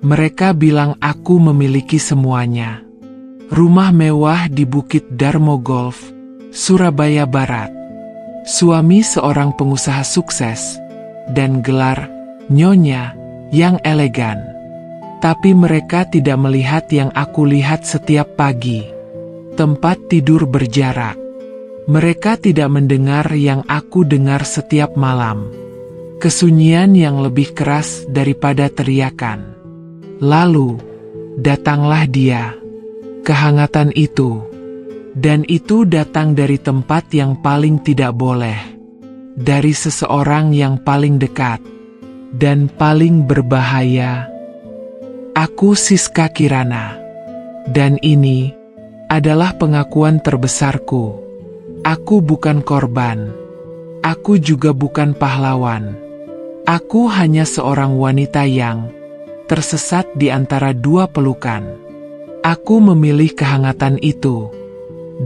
Mereka bilang aku memiliki semuanya. Rumah mewah di Bukit Darmo Golf, Surabaya Barat. Suami seorang pengusaha sukses, dan gelar Nyonya yang elegan. Tapi mereka tidak melihat yang aku lihat setiap pagi. Tempat tidur berjarak. Mereka tidak mendengar yang aku dengar setiap malam. Kesunyian yang lebih keras daripada teriakan. Lalu, datanglah dia. Kehangatan itu. Dan itu datang dari tempat yang paling tidak boleh. Dari seseorang yang paling dekat. Dan paling berbahaya. Aku Siska Kirana. Dan ini adalah pengakuan terbesarku. Aku bukan korban. Aku juga bukan pahlawan. Aku hanya seorang wanita yang tersesat di antara dua pelukan. Aku memilih kehangatan itu.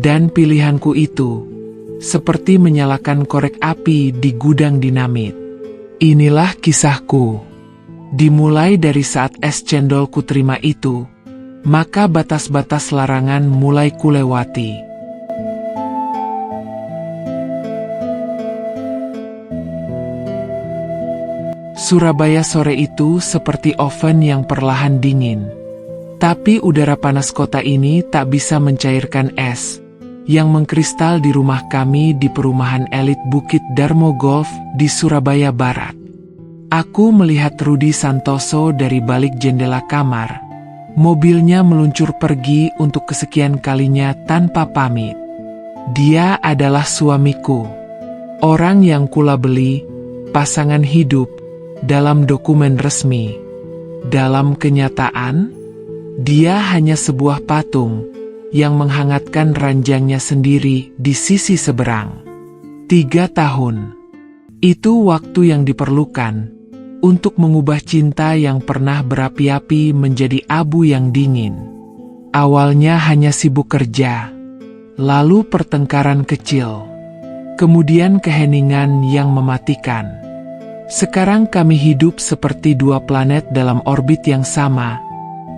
Dan pilihanku itu seperti menyalakan korek api di gudang dinamit. Inilah kisahku. Dimulai dari saat es cendol kuterima itu, maka batas-batas larangan mulai kulewati. Surabaya sore itu seperti oven yang perlahan dingin. Tapi udara panas kota ini tak bisa mencairkan es yang mengkristal di rumah kami di perumahan elit Bukit Darmo Golf di Surabaya Barat. Aku melihat Rudi Santoso dari balik jendela kamar. Mobilnya meluncur pergi untuk kesekian kalinya tanpa pamit. Dia adalah suamiku. Orang yang kula beli, pasangan hidup, dalam dokumen resmi. Dalam kenyataan, dia hanya sebuah patung yang menghangatkan ranjangnya sendiri di sisi seberang. 3 tahun. Itu waktu yang diperlukan untuk mengubah cinta yang pernah berapi-api menjadi abu yang dingin. Awalnya hanya sibuk kerja, lalu pertengkaran kecil, kemudian keheningan yang mematikan. Sekarang kami hidup seperti dua planet dalam orbit yang sama,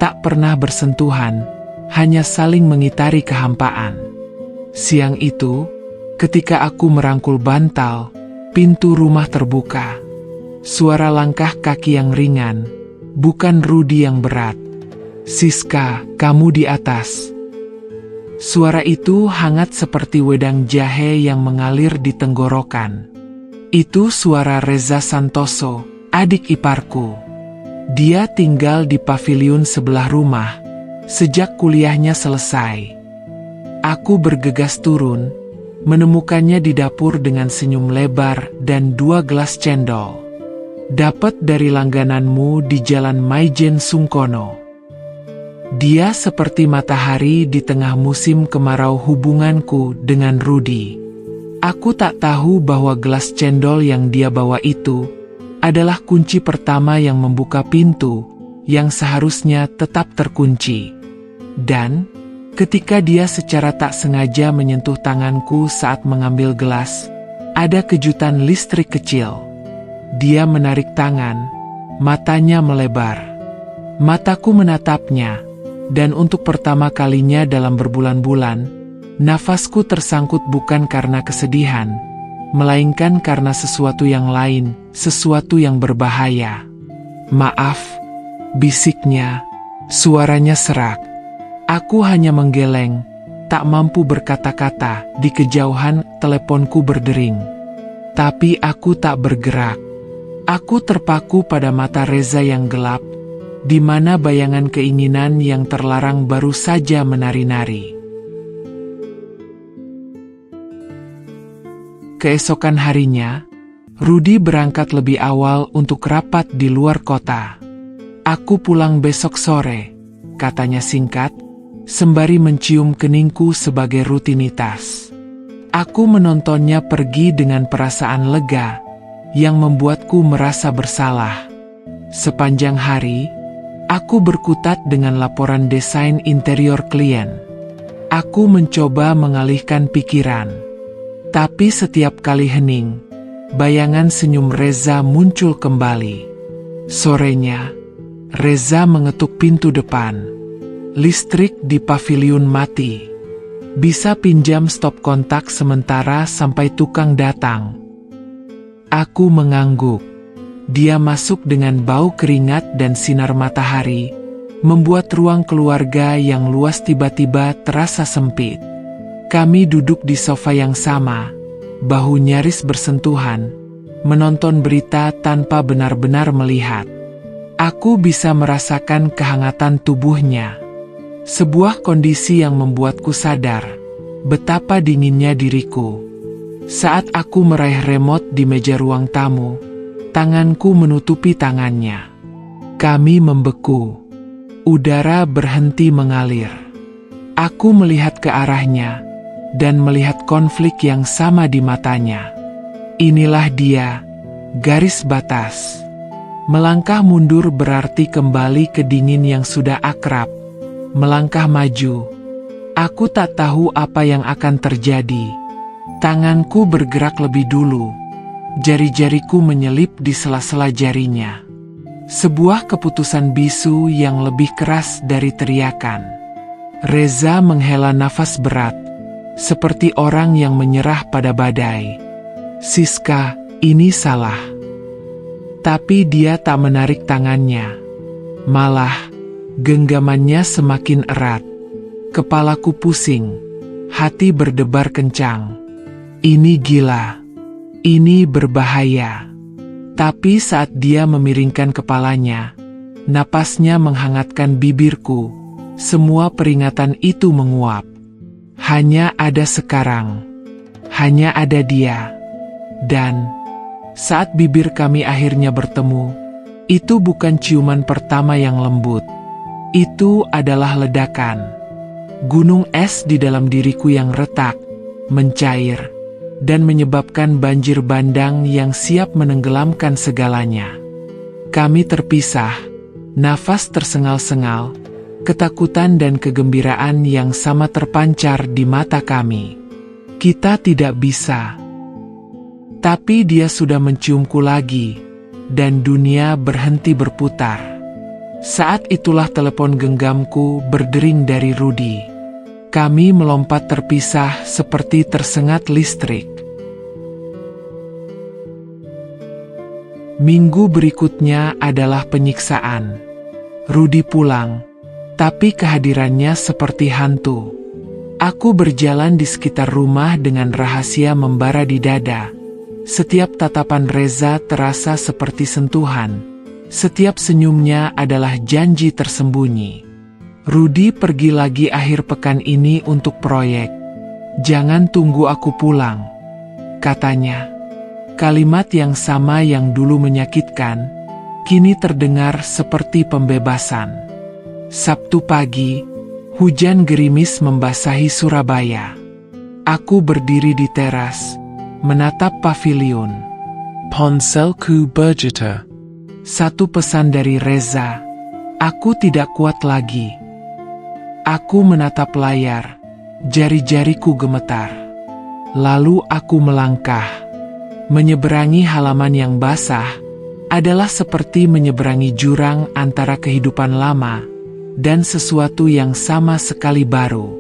tak pernah bersentuhan, hanya saling mengitari kehampaan. Siang itu, ketika aku merangkul bantal, pintu rumah terbuka. Suara langkah kaki yang ringan, bukan Rudi yang berat. "Siska, kamu di atas." Suara itu hangat seperti wedang jahe yang mengalir di tenggorokan. Itu suara Reza Santoso, adik iparku. Dia tinggal di paviliun sebelah rumah sejak kuliahnya selesai. Aku bergegas turun, menemukannya di dapur dengan senyum lebar dan 2 gelas cendol. "Dapat dari langgananmu di Jalan Maijen Sungkono." Dia seperti matahari di tengah musim kemarau hubunganku dengan Rudi. Aku tak tahu bahwa gelas cendol yang dia bawa itu adalah kunci pertama yang membuka pintu yang seharusnya tetap terkunci. Dan ketika dia secara tak sengaja menyentuh tanganku saat mengambil gelas, ada kejutan listrik kecil. Dia menarik tangan, matanya melebar. Mataku menatapnya, dan untuk pertama kalinya dalam berbulan-bulan, nafasku tersangkut bukan karena kesedihan, melainkan karena sesuatu yang lain, sesuatu yang berbahaya. "Maaf," bisiknya, suaranya serak. Aku hanya menggeleng, tak mampu berkata-kata. Di kejauhan teleponku berdering. Tapi aku tak bergerak. Aku terpaku pada mata Reza yang gelap, di mana bayangan keinginan yang terlarang baru saja menari-nari. Keesokan harinya, Rudi berangkat lebih awal untuk rapat di luar kota. "Aku pulang besok sore," katanya singkat, sembari mencium keningku sebagai rutinitas. Aku menontonnya pergi dengan perasaan lega, yang membuatku merasa bersalah. Sepanjang hari, aku berkutat dengan laporan desain interior klien. Aku mencoba mengalihkan pikiran. Tapi setiap kali hening, bayangan senyum Reza muncul kembali. Sorenya, Reza mengetuk pintu depan. Listrik di paviliun mati. Bisa pinjam stop kontak sementara sampai tukang datang. Aku mengangguk. Dia masuk dengan bau keringat dan sinar matahari, membuat ruang keluarga yang luas tiba-tiba terasa sempit. Kami duduk di sofa yang sama, bahu nyaris bersentuhan, menonton berita tanpa benar-benar melihat. Aku bisa merasakan kehangatan tubuhnya. Sebuah kondisi yang membuatku sadar betapa dinginnya diriku. Saat aku meraih remote di meja ruang tamu, tanganku menutupi tangannya. Kami membeku. Udara berhenti mengalir. Aku melihat ke arahnya dan melihat konflik yang sama di matanya. Inilah dia, garis batas. Melangkah mundur berarti kembali ke dingin yang sudah akrab. Melangkah maju, aku tak tahu apa yang akan terjadi. Tanganku bergerak lebih dulu. Jari-jariku menyelip di sela-sela jarinya. Sebuah keputusan bisu yang lebih keras dari teriakan. Reza menghela nafas berat, seperti orang yang menyerah pada badai. Siska, ini salah. Tapi dia tak menarik tangannya. Malah, genggamannya semakin erat. Kepalaku pusing, hati berdebar kencang. Ini gila. Ini berbahaya. Tapi saat dia memiringkan kepalanya, napasnya menghangatkan bibirku. Semua peringatan itu menguap. Hanya ada sekarang. Hanya ada dia. Dan saat bibir kami akhirnya bertemu, itu bukan ciuman pertama yang lembut. Itu adalah ledakan. Gunung es di dalam diriku yang retak, mencair, dan menyebabkan banjir bandang yang siap menenggelamkan segalanya. Kami terpisah, nafas tersengal-sengal, ketakutan dan kegembiraan yang sama terpancar di mata kami. Kita tidak bisa. Tapi dia sudah menciumku lagi, dan dunia berhenti berputar. Saat itulah telepon genggamku berdering dari Rudy. Kami melompat terpisah seperti tersengat listrik. Minggu berikutnya adalah penyiksaan. Rudy pulang, tapi kehadirannya seperti hantu. Aku berjalan di sekitar rumah dengan rahasia membara di dada. Setiap tatapan Reza terasa seperti sentuhan. Setiap senyumnya adalah janji tersembunyi. Rudy pergi lagi akhir pekan ini untuk proyek. Jangan tunggu aku pulang, katanya. Kalimat yang sama yang dulu menyakitkan, kini terdengar seperti pembebasan. Sabtu pagi, hujan gerimis membasahi Surabaya. Aku berdiri di teras, menatap pavilion. Ponselku bergetar. Satu pesan dari Reza. Aku tidak kuat lagi. Aku menatap layar. Jari-jariku gemetar. Lalu aku melangkah. Menyeberangi halaman yang basah adalah seperti menyeberangi jurang antara kehidupan lama dan sesuatu yang sama sekali baru.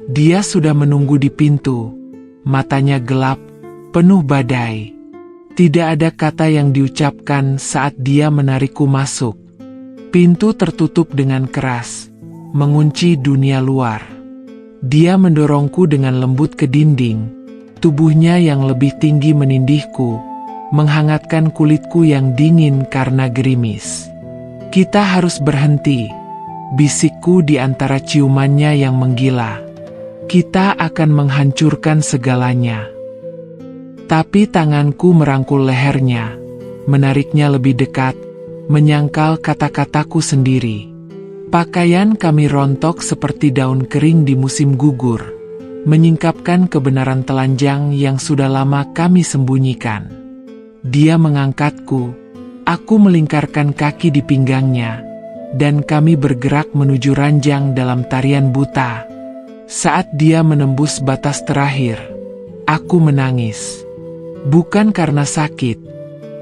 Dia sudah menunggu di pintu. Matanya gelap, penuh badai. Tidak ada kata yang diucapkan saat dia menarikku masuk. Pintu tertutup dengan keras, mengunci dunia luar. Dia mendorongku dengan lembut ke dinding. Tubuhnya yang lebih tinggi menindihku, menghangatkan kulitku yang dingin karena gerimis. Kita harus berhenti, bisikku di antara ciumannya yang menggila. Kita akan menghancurkan segalanya. Tapi tanganku merangkul lehernya, menariknya lebih dekat, menyangkal kata-kataku sendiri. Pakaian kami rontok seperti daun kering di musim gugur, menyingkapkan kebenaran telanjang yang sudah lama kami sembunyikan. Dia mengangkatku, aku melingkarkan kaki di pinggangnya, dan kami bergerak menuju ranjang dalam tarian buta. Saat dia menembus batas terakhir, aku menangis. Bukan karena sakit,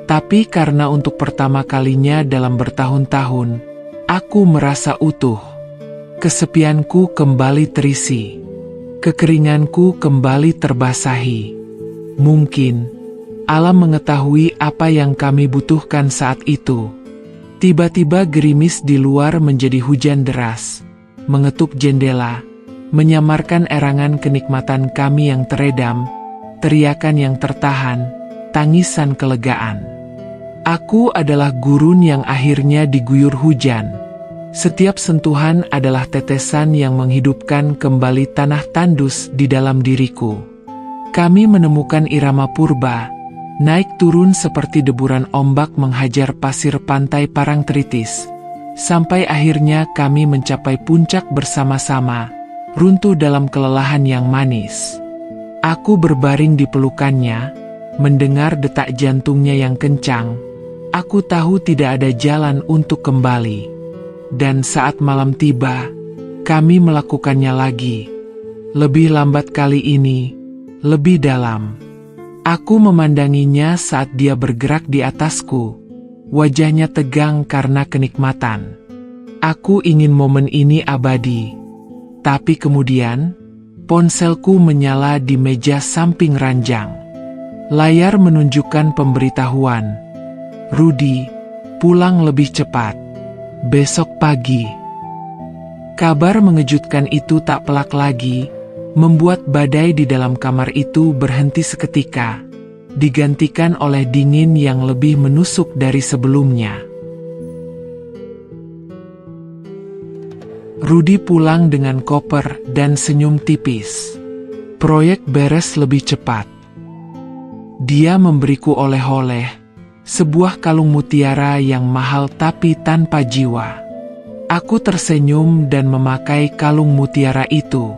tapi karena untuk pertama kalinya dalam bertahun-tahun, Aku merasa utuh. Kesepianku kembali terisi. Kekeringanku kembali terbasahi. Mungkin alam mengetahui apa yang kami butuhkan saat itu. Tiba-tiba gerimis di luar menjadi hujan deras, mengetuk jendela, menyamarkan erangan kenikmatan kami yang teredam, teriakan yang tertahan, tangisan kelegaan. Aku adalah gurun yang akhirnya diguyur hujan. Setiap sentuhan adalah tetesan yang menghidupkan kembali tanah tandus di dalam diriku. Kami menemukan irama purba, naik turun seperti deburan ombak menghajar pasir pantai Parangtritis, sampai akhirnya kami mencapai puncak bersama-sama, runtuh dalam kelelahan yang manis. Aku berbaring di pelukannya, mendengar detak jantungnya yang kencang. Aku tahu tidak ada jalan untuk kembali. Dan saat malam tiba, kami melakukannya lagi. Lebih lambat kali ini, lebih dalam. Aku memandanginya saat dia bergerak di atasku. Wajahnya tegang karena kenikmatan. Aku ingin momen ini abadi. Tapi kemudian, ponselku menyala di meja samping ranjang. Layar menunjukkan pemberitahuan. Rudy, pulang lebih cepat. Besok pagi. Kabar mengejutkan itu tak pelak lagi, membuat badai di dalam kamar itu berhenti seketika, digantikan oleh dingin yang lebih menusuk dari sebelumnya. Rudy pulang dengan koper dan senyum tipis. Proyek beres lebih cepat. Dia memberiku oleh-oleh, sebuah kalung mutiara yang mahal tapi tanpa jiwa. Aku tersenyum dan memakai kalung mutiara itu.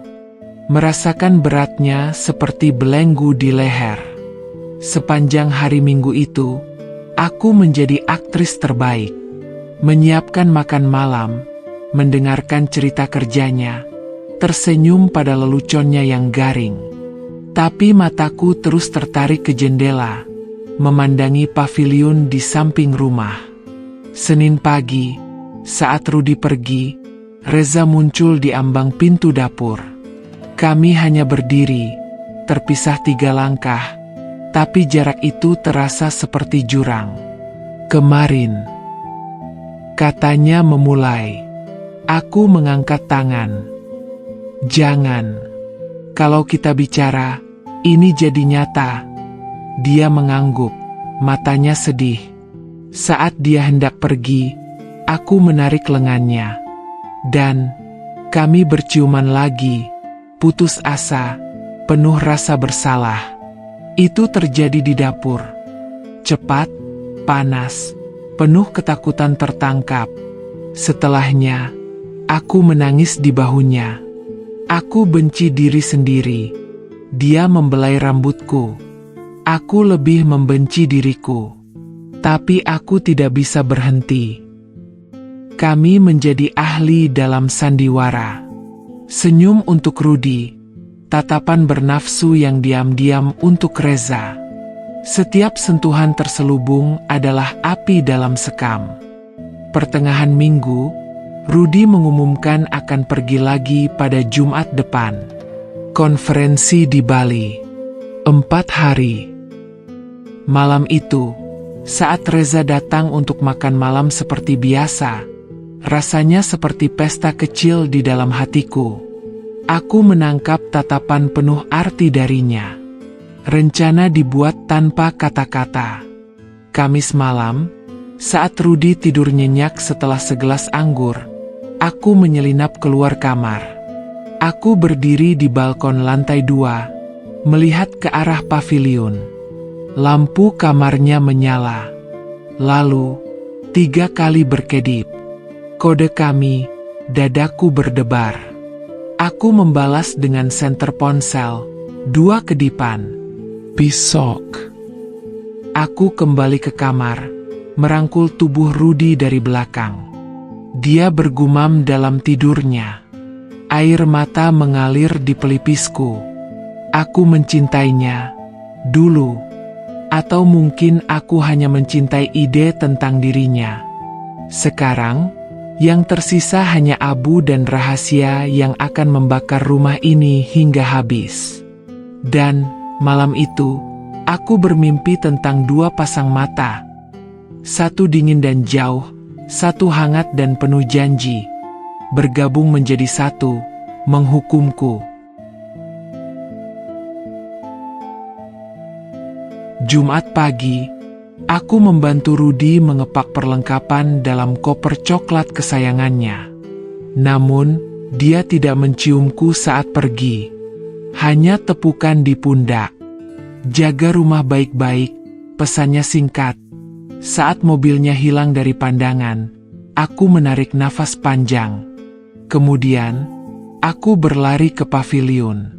Merasakan beratnya seperti belenggu di leher. Sepanjang hari Minggu itu, aku menjadi aktris terbaik. Menyiapkan makan malam, mendengarkan cerita kerjanya, tersenyum pada leluconnya yang garing. Tapi mataku terus tertarik ke jendela, memandangi paviliun di samping rumah. Senin pagi, saat Rudy pergi, Reza muncul di ambang pintu dapur. Kami hanya berdiri, terpisah 3 langkah, tapi jarak itu terasa seperti jurang. Kemarin, katanya memulai. Aku mengangkat tangan. Jangan. Kalau kita bicara, ini jadi nyata. Dia mengangguk, matanya sedih. Saat dia hendak pergi, aku menarik lengannya. Dan kami berciuman lagi. Putus asa, penuh rasa bersalah. Itu terjadi di dapur. Cepat, panas, penuh ketakutan tertangkap. Setelahnya, aku menangis di bahunya. Aku benci diri sendiri. Dia membelai rambutku. Aku lebih membenci diriku. Tapi aku tidak bisa berhenti. Kami menjadi ahli dalam sandiwara. Senyum untuk Rudy, tatapan bernafsu yang diam-diam untuk Reza. Setiap sentuhan terselubung adalah api dalam sekam. Pertengahan minggu, Rudy mengumumkan akan pergi lagi pada Jumat depan. Konferensi di Bali. 4 hari. Malam itu, saat Reza datang untuk makan malam seperti biasa, rasanya seperti pesta kecil di dalam hatiku. Aku menangkap tatapan penuh arti darinya. Rencana dibuat tanpa kata-kata. Kamis malam, saat Rudy tidur nyenyak setelah segelas anggur, aku menyelinap keluar kamar. Aku berdiri di balkon lantai 2, melihat ke arah paviliun. Lampu kamarnya menyala. Lalu, 3 kali berkedip. Kode kami, dadaku berdebar. Aku membalas dengan senter ponsel, 2 kedipan. Besok. Aku kembali ke kamar, merangkul tubuh Rudy dari belakang. Dia bergumam dalam tidurnya. Air mata mengalir di pelipisku. Aku mencintainya. Dulu. Atau mungkin aku hanya mencintai ide tentang dirinya. Sekarang, Yang tersisa hanya abu dan rahasia yang akan membakar rumah ini hingga habis. Dan malam itu, aku bermimpi tentang dua pasang mata. Satu dingin dan jauh, satu hangat dan penuh janji. Bergabung menjadi satu, menghukumku. Jumat pagi, aku membantu Rudy mengepak perlengkapan dalam koper coklat kesayangannya. Namun, dia tidak menciumku saat pergi. Hanya tepukan di pundak. Jaga rumah baik-baik, pesannya singkat. Saat mobilnya hilang dari pandangan, aku menarik nafas panjang. Kemudian, aku berlari ke pavilion.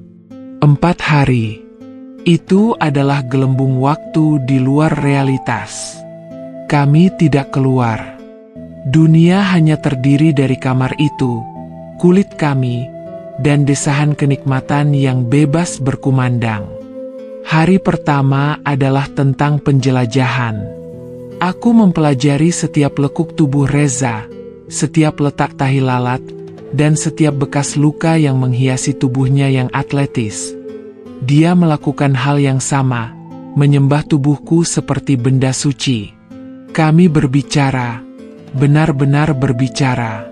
4 hari. Itu adalah gelembung waktu di luar realitas. Kami tidak keluar. Dunia hanya terdiri dari kamar itu, kulit kami, dan desahan kenikmatan yang bebas berkumandang. Hari pertama adalah tentang penjelajahan. Aku mempelajari setiap lekuk tubuh Reza, setiap letak tahi lalat, dan setiap bekas luka yang menghiasi tubuhnya yang atletis. Dia melakukan hal yang sama, menyembah tubuhku seperti benda suci. Kami berbicara, benar-benar berbicara,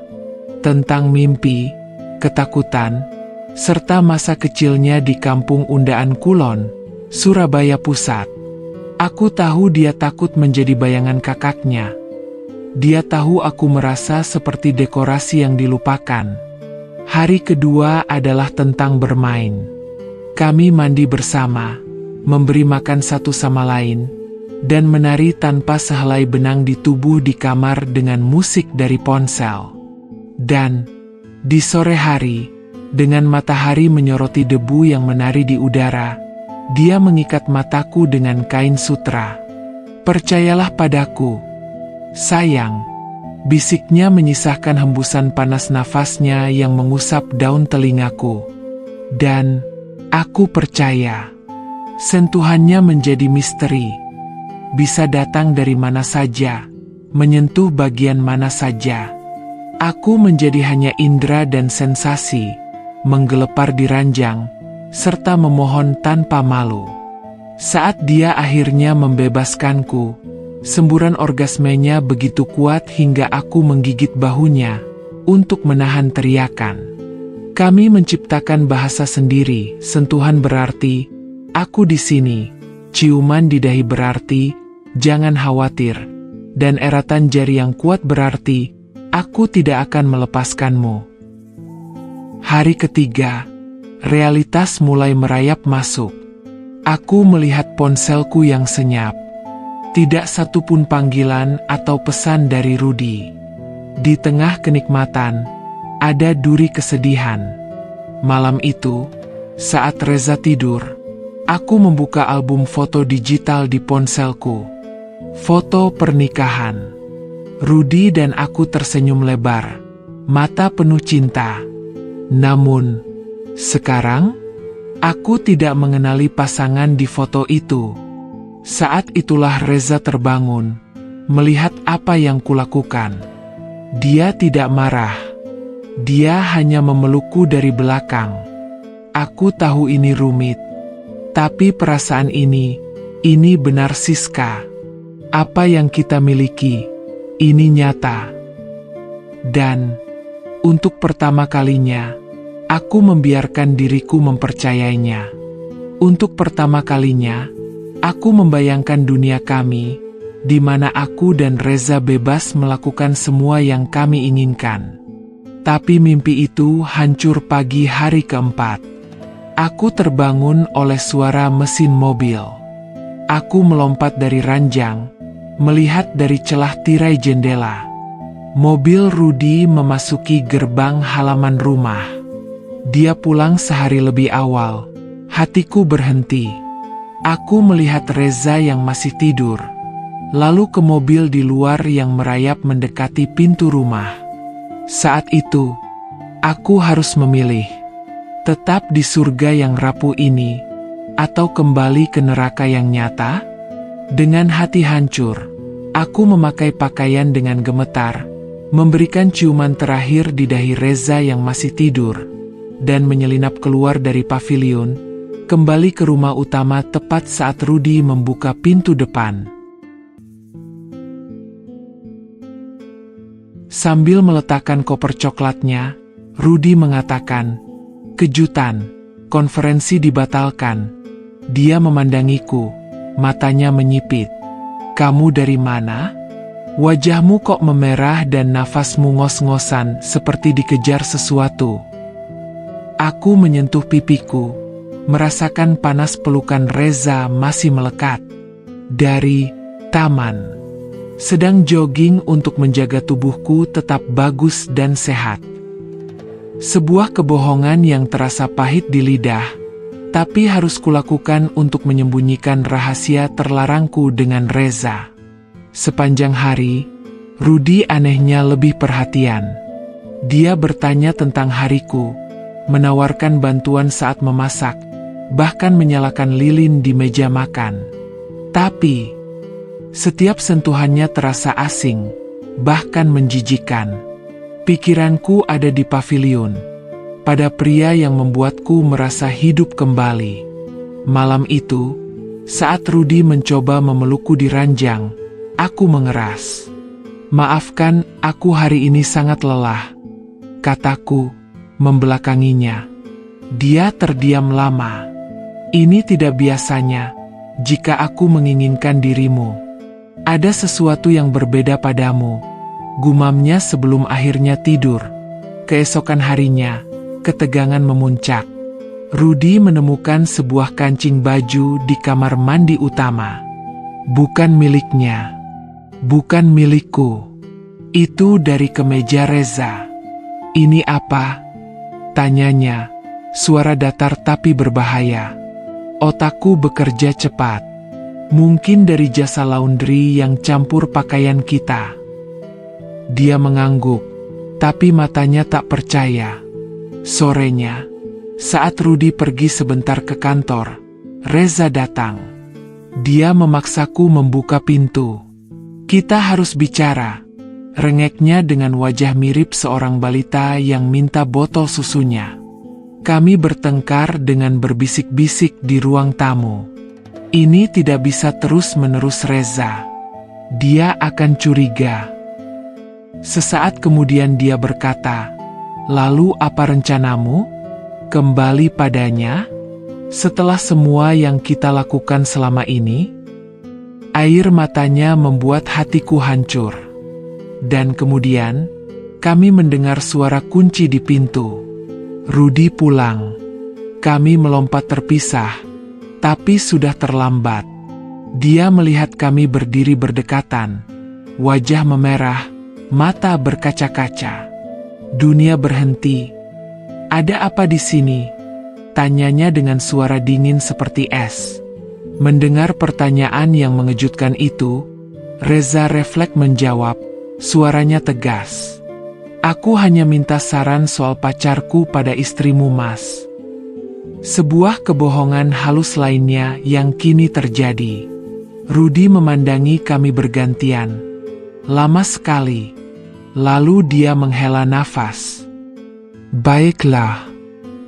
tentang mimpi, ketakutan, serta masa kecilnya di Kampung Undaan Kulon, Surabaya Pusat. Aku tahu dia takut menjadi bayangan kakaknya. Dia tahu aku merasa seperti dekorasi yang dilupakan. Hari kedua adalah tentang bermain. Kami mandi bersama, memberi makan satu sama lain, dan menari tanpa sehelai benang di tubuh di kamar dengan musik dari ponsel. Dan, di sore hari, dengan matahari menyoroti debu yang menari di udara, dia mengikat mataku dengan kain sutra. "Percayalah padaku, sayang," bisiknya menyisahkan hembusan panas nafasnya yang mengusap daun telingaku. Dan aku percaya. Sentuhannya menjadi misteri. Bisa datang dari mana saja, menyentuh bagian mana saja. Aku menjadi hanya indera dan sensasi, menggelepar di ranjang, serta memohon tanpa malu. Saat dia akhirnya membebaskanku, semburan orgasmenya begitu kuat hingga aku menggigit bahunya untuk menahan teriakan. Kami menciptakan bahasa sendiri. Sentuhan berarti, aku di sini. Ciuman di dahi berarti, jangan khawatir. Dan eratan jari yang kuat berarti, aku tidak akan melepaskanmu. Hari ketiga, realitas mulai merayap masuk. Aku melihat ponselku yang senyap. Tidak satupun panggilan atau pesan dari Rudy. Di tengah kenikmatan, ada duri kesedihan. Malam itu, saat Reza tidur, aku membuka album foto digital di ponselku. Foto pernikahan. Rudy dan aku tersenyum lebar, mata penuh cinta. Namun, sekarang, aku tidak mengenali pasangan di foto itu. Saat itulah Reza terbangun, melihat apa yang kulakukan. Dia tidak marah. Dia hanya memelukku dari belakang. Aku tahu ini rumit. Tapi perasaan ini benar Siska. Apa yang kita miliki, ini nyata. Dan, untuk pertama kalinya, aku membiarkan diriku mempercayainya. Untuk pertama kalinya, aku membayangkan dunia kami, di mana aku dan Reza bebas melakukan semua yang kami inginkan. Tapi mimpi itu hancur pagi hari keempat. Aku terbangun oleh suara mesin mobil. Aku melompat dari ranjang, melihat dari celah tirai jendela. Mobil Rudy memasuki gerbang halaman rumah. Dia pulang sehari lebih awal. Hatiku berhenti. Aku melihat Reza yang masih tidur. Lalu ke mobil di luar yang merayap mendekati pintu rumah. Saat itu, aku harus memilih. Tetap di surga yang rapuh ini, atau kembali ke neraka yang nyata? Dengan hati hancur, aku memakai pakaian dengan gemetar, memberikan ciuman terakhir di dahi Reza yang masih tidur, dan menyelinap keluar dari pavilion, kembali ke rumah utama tepat saat Rudy membuka pintu depan. Sambil meletakkan koper coklatnya, Rudy mengatakan, "Kejutan, konferensi dibatalkan." Dia memandangiku, matanya menyipit. "Kamu dari mana? Wajahmu kok memerah dan nafasmu ngos-ngosan seperti dikejar sesuatu." Aku menyentuh pipiku, merasakan panas pelukan Reza masih melekat. "Dari taman. Sedang jogging untuk menjaga tubuhku tetap bagus dan sehat." Sebuah kebohongan yang terasa pahit di lidah, tapi harus kulakukan untuk menyembunyikan rahasia terlarangku dengan Reza. Sepanjang hari, Rudy anehnya lebih perhatian. Dia bertanya tentang hariku, menawarkan bantuan saat memasak, bahkan menyalakan lilin di meja makan. Tapi, setiap sentuhannya terasa asing, bahkan menjijikkan. Pikiranku ada di pavilion, pada pria yang membuatku merasa hidup kembali. Malam itu, saat Rudy mencoba memelukku di ranjang, aku mengeras. "Maafkan, aku hari ini sangat lelah," kataku, membelakanginya. Dia terdiam lama. "Ini tidak biasanya, jika aku menginginkan dirimu. Ada sesuatu yang berbeda padamu," gumamnya sebelum akhirnya tidur. Keesokan harinya, ketegangan memuncak. Rudy menemukan sebuah kancing baju di kamar mandi utama. Bukan miliknya. Bukan milikku. Itu dari kemeja Reza. "Ini apa?" tanyanya, suara datar tapi berbahaya. Otakku bekerja cepat. "Mungkin dari jasa laundry yang campur pakaian kita." Dia mengangguk, tapi matanya tak percaya. Sorenya, saat Rudy pergi sebentar ke kantor, Reza datang. Dia memaksaku membuka pintu. "Kita harus bicara," rengeknya dengan wajah mirip seorang balita yang minta botol susunya. Kami bertengkar dengan berbisik-bisik di ruang tamu. "Ini tidak bisa terus-menerus Reza. Dia akan curiga." Sesaat kemudian dia berkata, "Lalu apa rencanamu? Kembali padanya? Setelah semua yang kita lakukan selama ini?" Air matanya membuat hatiku hancur. Dan kemudian, kami mendengar suara kunci di pintu. Rudy pulang. Kami melompat terpisah, tapi sudah terlambat. Dia melihat kami berdiri berdekatan. Wajah memerah, mata berkaca-kaca. Dunia berhenti. "Ada apa di sini?" tanyanya dengan suara dingin seperti es. Mendengar pertanyaan yang mengejutkan itu, Reza refleks menjawab, suaranya tegas. "Aku hanya minta saran soal pacarku pada istrimu, Mas." Sebuah kebohongan halus lainnya yang kini terjadi. Rudy memandangi kami bergantian. Lama sekali. Lalu dia menghela nafas. "Baiklah."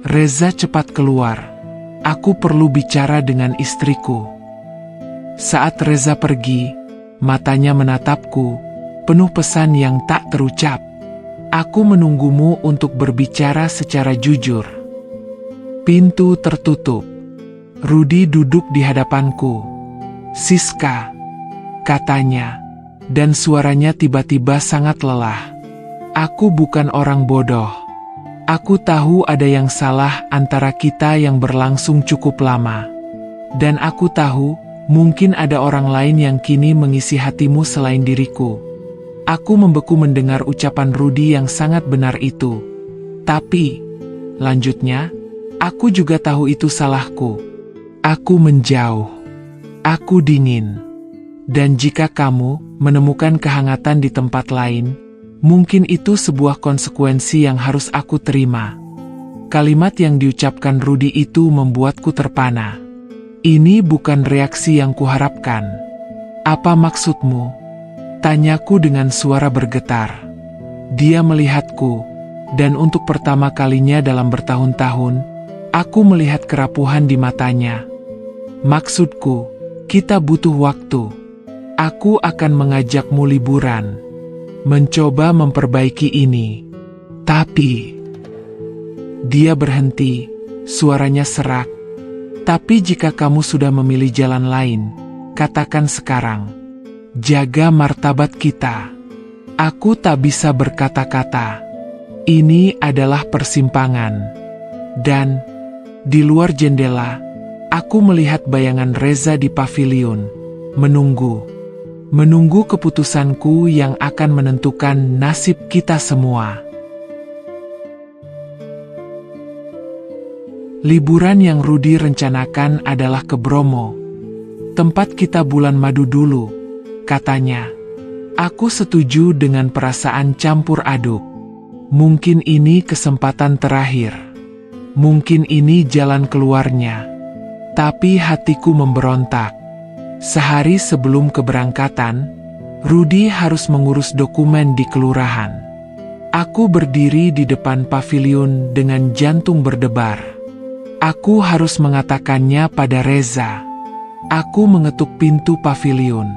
Reza cepat keluar. "Aku perlu bicara dengan istriku." Saat Reza pergi, matanya menatapku, penuh pesan yang tak terucap. "Aku menunggumu untuk berbicara secara jujur." Pintu tertutup. Rudy duduk di hadapanku. "Siska," katanya, dan suaranya tiba-tiba sangat lelah. "Aku bukan orang bodoh. Aku tahu ada yang salah antara kita yang berlangsung cukup lama. Dan aku tahu, mungkin ada orang lain yang kini mengisi hatimu selain diriku." Aku membeku mendengar ucapan Rudy yang sangat benar itu. "Tapi," lanjutnya, "aku juga tahu itu salahku. Aku menjauh. Aku dingin. Dan jika kamu menemukan kehangatan di tempat lain, mungkin itu sebuah konsekuensi yang harus aku terima." Kalimat yang diucapkan Rudy itu membuatku terpana. Ini bukan reaksi yang kuharapkan. "Apa maksudmu?" tanyaku dengan suara bergetar. Dia melihatku, dan untuk pertama kalinya dalam bertahun-tahun, aku melihat kerapuhan di matanya. Maksudku, kita butuh waktu. Aku akan mengajakmu liburan, mencoba memperbaiki ini. Tapi, dia berhenti, suaranya serak. Tapi jika kamu sudah memilih jalan lain, katakan sekarang. Jaga martabat kita. Aku tak bisa berkata-kata. Ini adalah persimpangan. Dan, di luar jendela, aku melihat bayangan Reza di pavilion, menunggu. Menunggu keputusanku yang akan menentukan nasib kita semua. Liburan yang Rudi rencanakan adalah ke Bromo. Tempat kita bulan madu dulu, katanya. Aku setuju dengan perasaan campur aduk. Mungkin ini kesempatan terakhir. Mungkin ini jalan keluarnya. Tapi hatiku memberontak. Sehari sebelum keberangkatan, Rudi harus mengurus dokumen di kelurahan. Aku berdiri di depan pavilion dengan jantung berdebar. Aku harus mengatakannya pada Reza. Aku mengetuk pintu pavilion.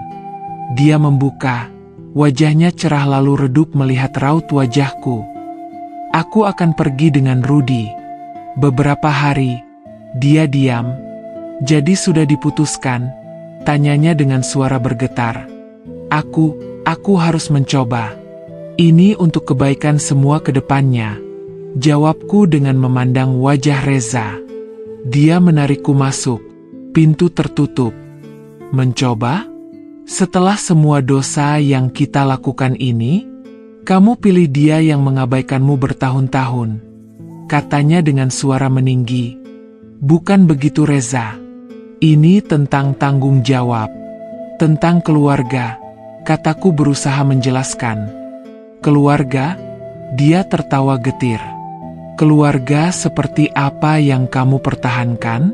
Dia membuka, wajahnya cerah lalu redup melihat raut wajahku. Aku akan pergi dengan Rudi. Beberapa hari, dia diam. Jadi sudah diputuskan, tanyanya dengan suara bergetar. Aku harus mencoba. Ini untuk kebaikan semua ke depannya. Jawabku dengan memandang wajah Reza. Dia menarikku masuk. Pintu tertutup. Mencoba? Setelah semua dosa yang kita lakukan ini, kamu pilih dia yang mengabaikanmu bertahun-tahun. Katanya dengan suara meninggi. Bukan begitu Reza. Ini tentang tanggung jawab. Tentang keluarga. Kataku berusaha menjelaskan. Keluarga? Dia tertawa getir. Keluarga seperti apa yang kamu pertahankan?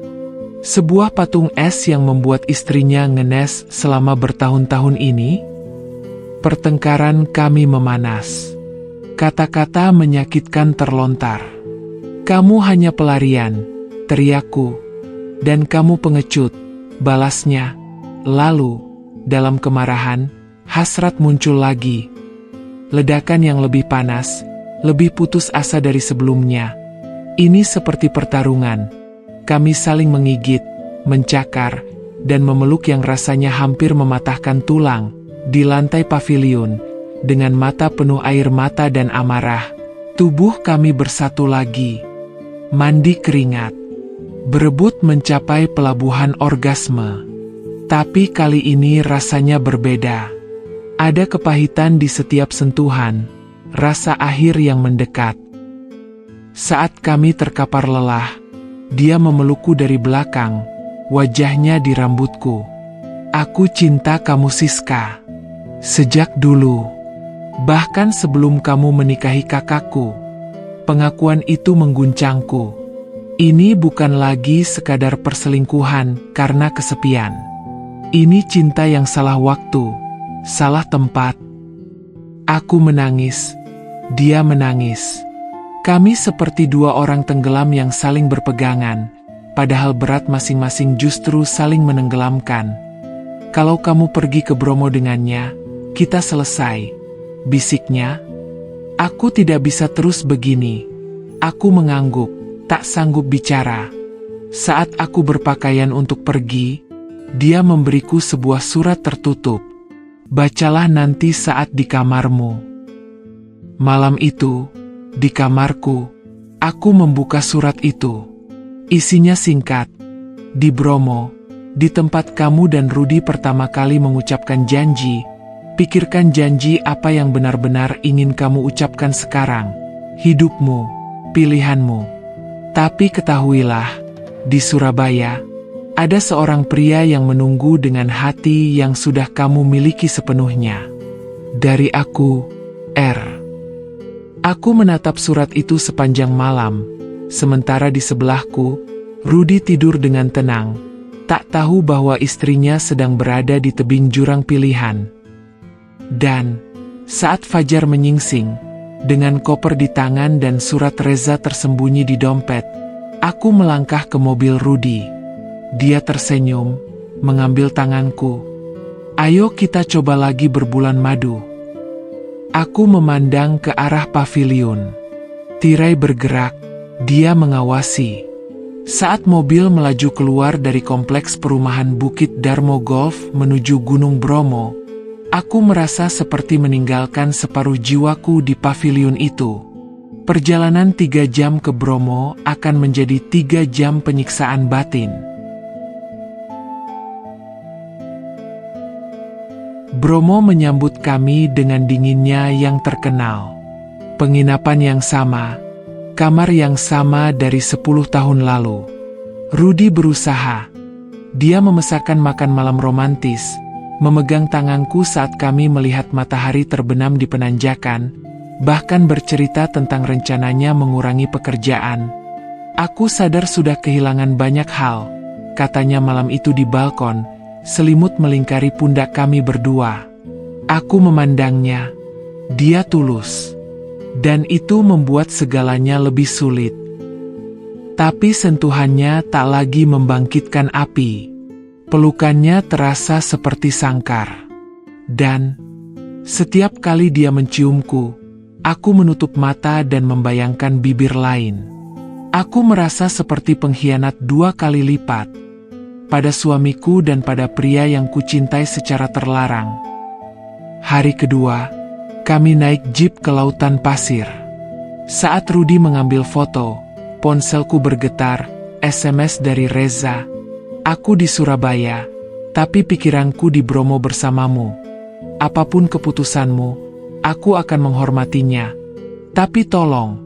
Sebuah patung es yang membuat istrinya ngenes selama bertahun-tahun ini? Pertengkaran kami memanas. Kata-kata menyakitkan terlontar. Kamu hanya pelarian, teriakku. Dan kamu pengecut, balasnya. Lalu, dalam kemarahan, hasrat muncul lagi. Ledakan yang lebih panas, lebih putus asa dari sebelumnya. Ini seperti pertarungan. Kami saling menggigit, mencakar, dan memeluk yang rasanya hampir mematahkan tulang. Di lantai pavilion, dengan mata penuh air mata dan amarah, tubuh kami bersatu lagi. Mandi keringat. Berebut mencapai pelabuhan orgasme. Tapi kali ini rasanya berbeda. Ada kepahitan di setiap sentuhan. Rasa akhir yang mendekat. Saat kami terkapar lelah, dia memelukku dari belakang, wajahnya di rambutku. Aku cinta kamu Siska. Sejak dulu. Bahkan sebelum kamu menikahi kakakku. Pengakuan itu mengguncangku. Ini bukan lagi sekadar perselingkuhan karena kesepian. Ini cinta yang salah waktu, salah tempat. Aku menangis. Dia menangis. Kami seperti dua orang tenggelam yang saling berpegangan, padahal berat masing-masing justru saling menenggelamkan. Kalau kamu pergi ke Bromo dengannya, kita selesai, bisiknya. Aku tidak bisa terus begini. Aku mengangguk, tak sanggup bicara. Saat aku berpakaian untuk pergi, dia memberiku sebuah surat tertutup. Bacalah nanti saat di kamarmu. Malam itu, di kamarku, aku membuka surat itu. Isinya singkat. Di Bromo, di tempat kamu dan Rudi pertama kali mengucapkan janji, pikirkan janji apa yang benar-benar ingin kamu ucapkan sekarang. Hidupmu, pilihanmu. Tapi ketahuilah, di Surabaya, ada seorang pria yang menunggu dengan hati yang sudah kamu miliki sepenuhnya. Dari aku, R. Aku menatap surat itu sepanjang malam, sementara di sebelahku, Rudi tidur dengan tenang, tak tahu bahwa istrinya sedang berada di tebing jurang pilihan. Dan, saat fajar menyingsing, Dengan koper di tangan dan surat Reza tersembunyi di dompet, aku melangkah ke mobil Rudy. Dia tersenyum, mengambil tanganku. "Ayo kita coba lagi berbulan madu." Aku memandang ke arah paviliun. Tirai bergerak, dia mengawasi. Saat mobil melaju keluar dari kompleks perumahan Bukit Darmo Golf menuju Gunung Bromo, aku merasa seperti meninggalkan separuh jiwaku di paviliun itu. Perjalanan 3 jam ke Bromo akan menjadi 3 jam penyiksaan batin. Bromo menyambut kami dengan dinginnya yang terkenal. Penginapan yang sama, kamar yang sama dari 10 tahun lalu. Rudy berusaha. Dia memesankan makan malam romantis, memegang tanganku saat kami melihat matahari terbenam di penanjakan, bahkan bercerita tentang rencananya mengurangi pekerjaan. "Aku sadar sudah kehilangan banyak hal," katanya malam itu di balkon, selimut melingkari pundak kami berdua. Aku memandangnya. Dia tulus. Dan itu membuat segalanya lebih sulit. Tapi sentuhannya tak lagi membangkitkan api. Pelukannya terasa seperti sangkar. Dan setiap kali dia menciumku, aku menutup mata dan membayangkan bibir lain. Aku merasa seperti pengkhianat 2 kali lipat. Pada suamiku dan pada pria yang kucintai secara terlarang. Hari kedua, kami naik jeep ke lautan pasir. Saat Rudy mengambil foto, ponselku bergetar, SMS dari Reza. "Aku di Surabaya, tapi pikiranku di Bromo bersamamu. Apapun keputusanmu, aku akan menghormatinya. Tapi tolong,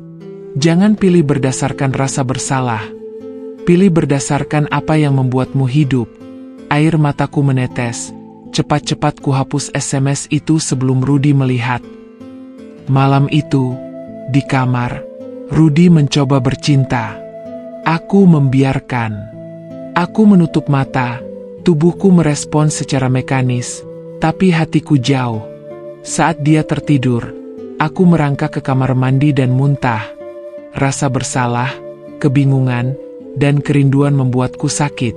jangan pilih berdasarkan rasa bersalah. Pilih berdasarkan apa yang membuatmu hidup." Air mataku menetes. Cepat-cepat ku hapus SMS itu sebelum Rudy melihat. Malam itu, di kamar, Rudy mencoba bercinta. Aku membiarkan. Aku menutup mata, tubuhku merespon secara mekanis, tapi hatiku jauh. Saat dia tertidur, aku merangkak ke kamar mandi dan muntah. Rasa bersalah, kebingungan, dan kerinduan membuatku sakit.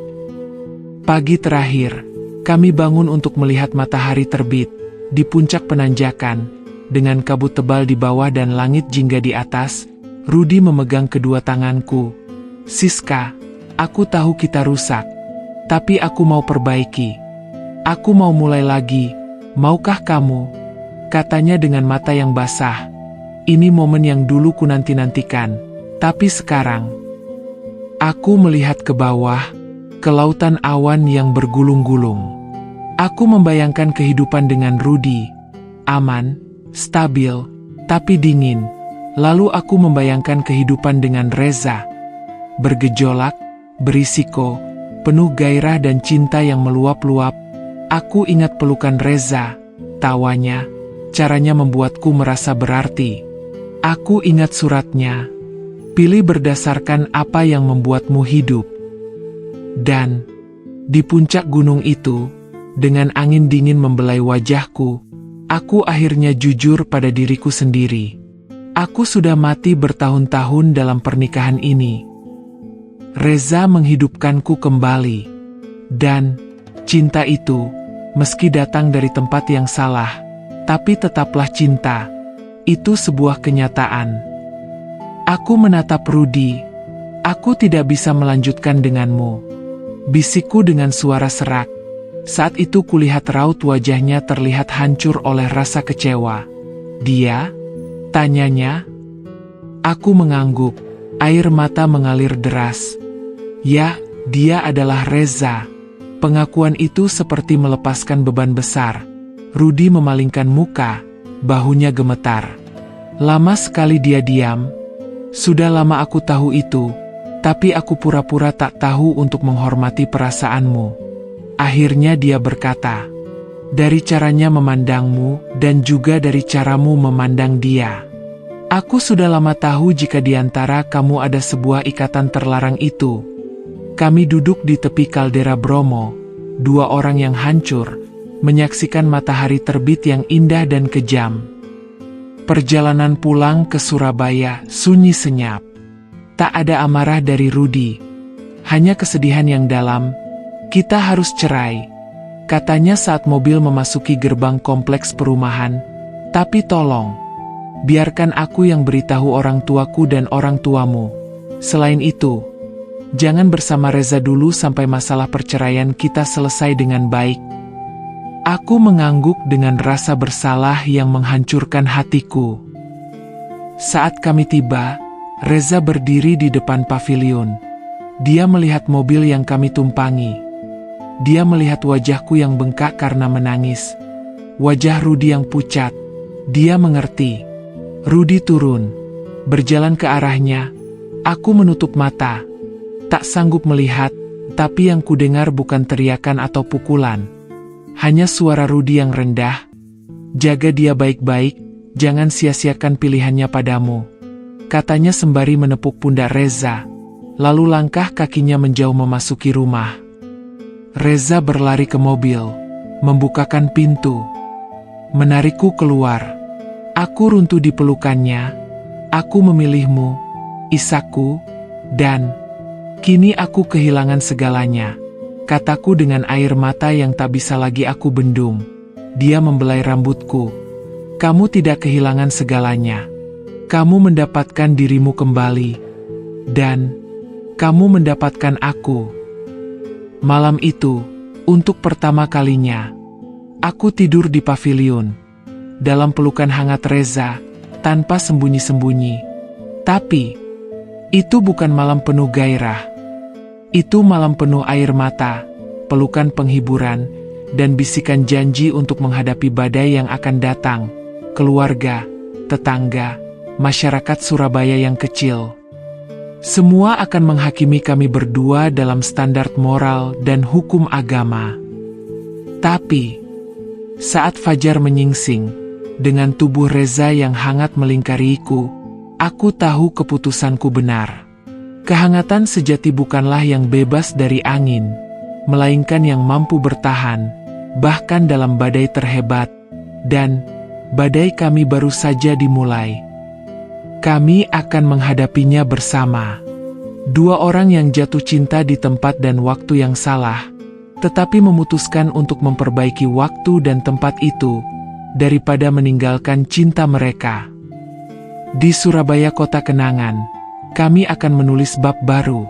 Pagi terakhir, kami bangun untuk melihat matahari terbit di puncak penanjakan, dengan kabut tebal di bawah dan langit jingga di atas. Rudy memegang kedua tanganku. "Siska, aku tahu kita rusak, tapi aku mau perbaiki. Aku mau mulai lagi, maukah kamu?" Katanya dengan mata yang basah. "Ini momen yang dulu ku nanti-nantikan, tapi sekarang..." Aku melihat ke bawah, ke lautan awan yang bergulung-gulung. Aku membayangkan kehidupan dengan Rudy, aman, stabil, tapi dingin. Lalu aku membayangkan kehidupan dengan Reza, bergejolak, berisiko, penuh gairah dan cinta yang meluap-luap. Aku ingat pelukan Reza, tawanya, caranya membuatku merasa berarti. Aku ingat suratnya, "Pilih berdasarkan apa yang membuatmu hidup." Dan di puncak gunung itu, dengan angin dingin membelai wajahku, aku akhirnya jujur pada diriku sendiri. Aku sudah mati bertahun-tahun dalam pernikahan ini. Reza menghidupkanku kembali. Dan cinta itu, meski datang dari tempat yang salah, tapi tetaplah cinta. Itu sebuah kenyataan. Aku menatap Rudy. "Aku tidak bisa melanjutkan denganmu," bisikku dengan suara serak. Saat itu kulihat raut wajahnya terlihat hancur oleh rasa kecewa. "Dia?" tanyanya. Aku mengangguk, air mata mengalir deras. "Ya, dia adalah Reza." Pengakuan itu seperti melepaskan beban besar. Rudy memalingkan muka, bahunya gemetar. Lama sekali dia diam. "Sudah lama aku tahu itu, tapi aku pura-pura tak tahu untuk menghormati perasaanmu." Akhirnya dia berkata, "Dari caranya memandangmu dan juga dari caramu memandang dia, aku sudah lama tahu jika di antara kamu ada sebuah ikatan terlarang itu." Kami duduk di tepi kaldera Bromo, 2 orang yang hancur, menyaksikan matahari terbit yang indah dan kejam. Perjalanan pulang ke Surabaya sunyi senyap. Tak ada amarah dari Rudi. Hanya kesedihan yang dalam. Kita harus cerai, katanya saat mobil memasuki gerbang kompleks perumahan. Tapi tolong, biarkan aku yang beritahu orang tuaku dan orang tuamu. Selain itu, jangan bersama Reza dulu sampai masalah perceraian kita selesai dengan baik. Aku mengangguk dengan rasa bersalah yang menghancurkan hatiku. Saat kami tiba, Reza berdiri di depan pavilion. Dia melihat mobil yang kami tumpangi. Dia melihat wajahku yang bengkak karena menangis. Wajah Rudi yang pucat. Dia mengerti. Rudi turun. Berjalan ke arahnya. Aku menutup mata. Tak sanggup melihat, tapi yang kudengar bukan teriakan atau pukulan. Hanya suara Rudi yang rendah. Jaga dia baik-baik, jangan sia-siakan pilihannya padamu, katanya sembari menepuk pundak Reza. Lalu langkah kakinya menjauh memasuki rumah. Reza berlari ke mobil, membukakan pintu, menarikku keluar. Aku runtuh di pelukannya. Aku memilihmu, Isaku, dan kini aku kehilangan segalanya, kataku dengan air mata yang tak bisa lagi aku bendung. Dia membelai rambutku. Kamu tidak kehilangan segalanya. Kamu mendapatkan dirimu kembali. Dan kamu mendapatkan aku. Malam itu, untuk pertama kalinya, aku tidur di pavilion, dalam pelukan hangat Reza, tanpa sembunyi-sembunyi. Tapi, itu bukan malam penuh gairah. Itu malam penuh air mata, pelukan penghiburan, dan bisikan janji untuk menghadapi badai yang akan datang. Keluarga, tetangga, masyarakat Surabaya yang kecil. Semua akan menghakimi kami berdua dalam standar moral dan hukum agama. Tapi, saat fajar menyingsing, dengan tubuh Reza yang hangat melingkariku, aku tahu keputusanku benar. Kehangatan sejati bukanlah yang bebas dari angin, melainkan yang mampu bertahan, bahkan dalam badai terhebat. Dan badai kami baru saja dimulai. Kami akan menghadapinya bersama. Dua orang yang jatuh cinta di tempat dan waktu yang salah, tetapi memutuskan untuk memperbaiki waktu dan tempat itu, daripada meninggalkan cinta mereka. Di Surabaya kota kenangan, kami akan menulis bab baru.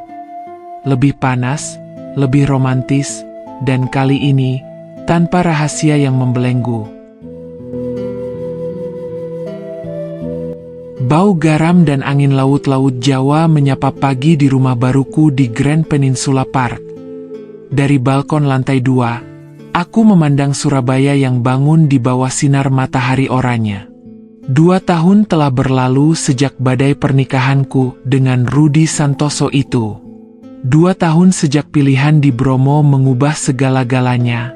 Lebih panas, lebih romantis, dan kali ini, tanpa rahasia yang membelenggu. Bau garam dan angin laut-laut Jawa menyapa pagi di rumah baruku di Grand Peninsula Park. Dari balkon lantai 2, aku memandang Surabaya yang bangun di bawah sinar matahari oranye. 2 tahun telah berlalu sejak badai pernikahanku dengan Rudi Santoso itu. 2 tahun sejak pilihan di Bromo mengubah segala-galanya.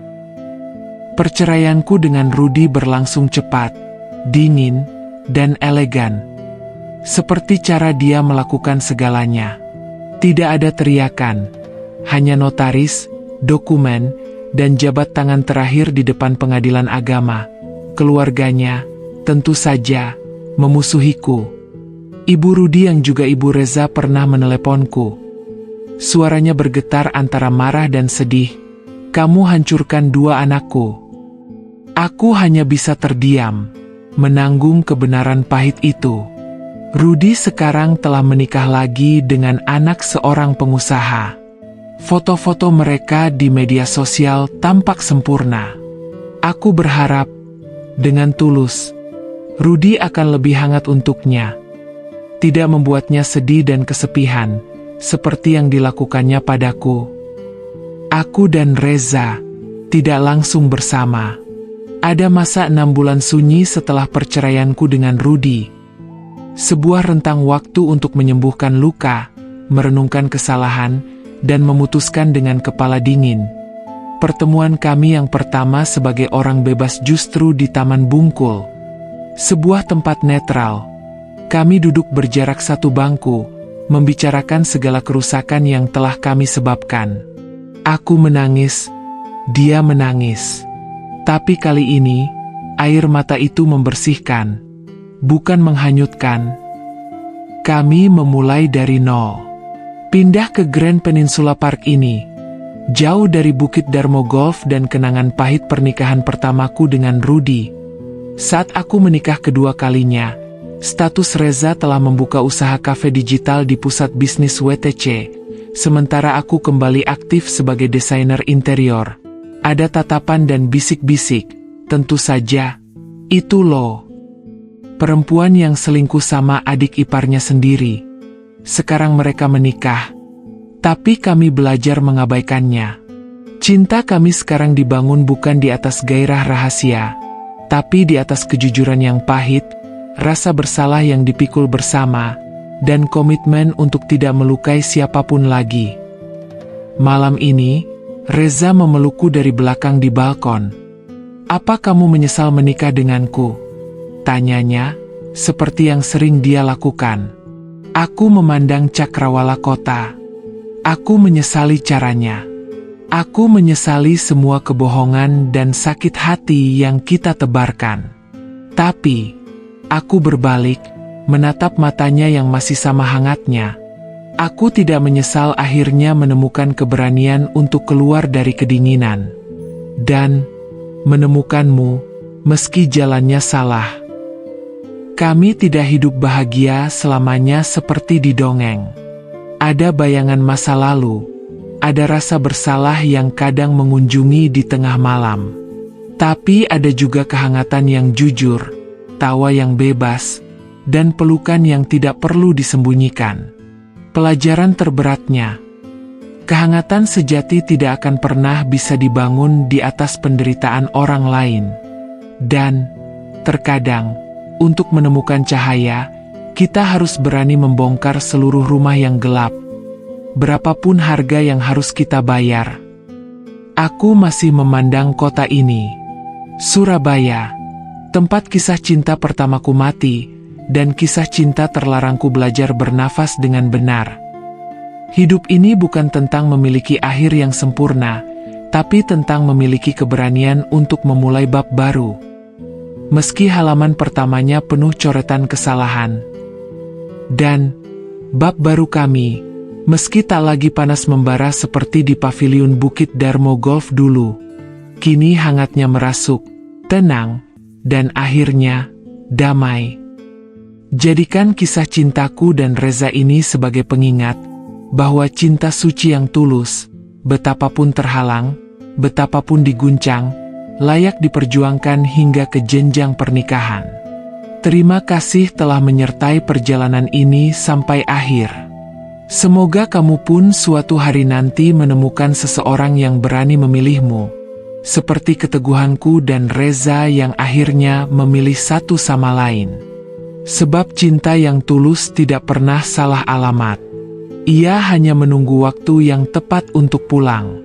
Perceraianku dengan Rudi berlangsung cepat, dingin, dan elegan. Seperti cara dia melakukan segalanya. Tidak ada teriakan, hanya notaris, dokumen, dan jabat tangan terakhir di depan pengadilan agama. Keluarganya, tentu saja, memusuhiku. Ibu Rudi yang juga Ibu Reza pernah meneleponku. Suaranya bergetar antara marah dan sedih. Kamu hancurkan 2 anakku. Aku hanya bisa terdiam, menanggung kebenaran pahit itu. Rudi sekarang telah menikah lagi dengan anak seorang pengusaha. Foto-foto mereka di media sosial tampak sempurna. Aku berharap, dengan tulus, Rudi akan lebih hangat untuknya. Tidak membuatnya sedih dan kesepian, seperti yang dilakukannya padaku. Aku dan Reza tidak langsung bersama. Ada masa 6 bulan sunyi setelah perceraianku dengan Rudi. Sebuah rentang waktu untuk menyembuhkan luka, merenungkan kesalahan, dan memutuskan dengan kepala dingin. Pertemuan kami yang pertama sebagai orang bebas justru di Taman Bungkul. Sebuah tempat netral. Kami duduk berjarak 1 bangku, membicarakan segala kerusakan yang telah kami sebabkan. Aku menangis, dia menangis. Tapi kali ini, air mata itu membersihkan. bukan menghanyutkan. Kami memulai dari nol. Pindah ke Grand Peninsula Park ini, jauh dari Bukit Darmo Golf dan kenangan pahit pernikahan pertamaku dengan Rudy. Saat aku menikah kedua kalinya, status Reza telah membuka usaha kafe digital di pusat bisnis WTC, sementara aku kembali aktif sebagai desainer interior. Ada tatapan dan bisik-bisik, tentu saja, itu lo. Perempuan yang selingkuh sama adik iparnya sendiri. Sekarang mereka menikah, tapi kami belajar mengabaikannya. Cinta kami sekarang dibangun bukan di atas gairah rahasia, tapi di atas kejujuran yang pahit, rasa bersalah yang dipikul bersama, dan komitmen untuk tidak melukai siapapun lagi. Malam ini, Reza memelukku dari belakang di balkon. "Apa kamu menyesal menikah denganku?" tanyanya, seperti yang sering dia lakukan. Aku memandang cakrawala kota. Aku menyesali caranya. Aku menyesali semua kebohongan dan sakit hati yang kita tebarkan. Tapi, aku berbalik, menatap matanya yang masih sama hangatnya. Aku tidak menyesal akhirnya menemukan keberanian untuk keluar dari kedinginan. Dan, menemukanmu, meski jalannya salah. Kami tidak hidup bahagia selamanya seperti di dongeng. Ada bayangan masa lalu, ada rasa bersalah yang kadang mengunjungi di tengah malam. Tapi ada juga kehangatan yang jujur, tawa yang bebas, dan pelukan yang tidak perlu disembunyikan. Pelajaran terberatnya, kehangatan sejati tidak akan pernah bisa dibangun di atas penderitaan orang lain. Dan, terkadang, untuk menemukan cahaya, kita harus berani membongkar seluruh rumah yang gelap. Berapapun harga yang harus kita bayar. Aku masih memandang kota ini, Surabaya, tempat kisah cinta pertamaku mati, dan kisah cinta terlarangku belajar bernafas dengan benar. Hidup ini bukan tentang memiliki akhir yang sempurna, tapi tentang memiliki keberanian untuk memulai bab baru. Meski halaman pertamanya penuh coretan kesalahan. Dan, bab baru kami, meski tak lagi panas membara seperti di paviliun Bukit Darmo Golf dulu, kini hangatnya merasuk, tenang, dan akhirnya, damai. Jadikan kisah cintaku dan Reza ini sebagai pengingat, bahwa cinta suci yang tulus, betapapun terhalang, betapapun diguncang, layak diperjuangkan hingga ke jenjang pernikahan. Terima kasih telah menyertai perjalanan ini sampai akhir. Semoga kamu pun suatu hari nanti menemukan seseorang yang berani memilihmu, seperti keteguhanku dan Reza yang akhirnya memilih satu sama lain. Sebab cinta yang tulus tidak pernah salah alamat. Ia hanya menunggu waktu yang tepat untuk pulang.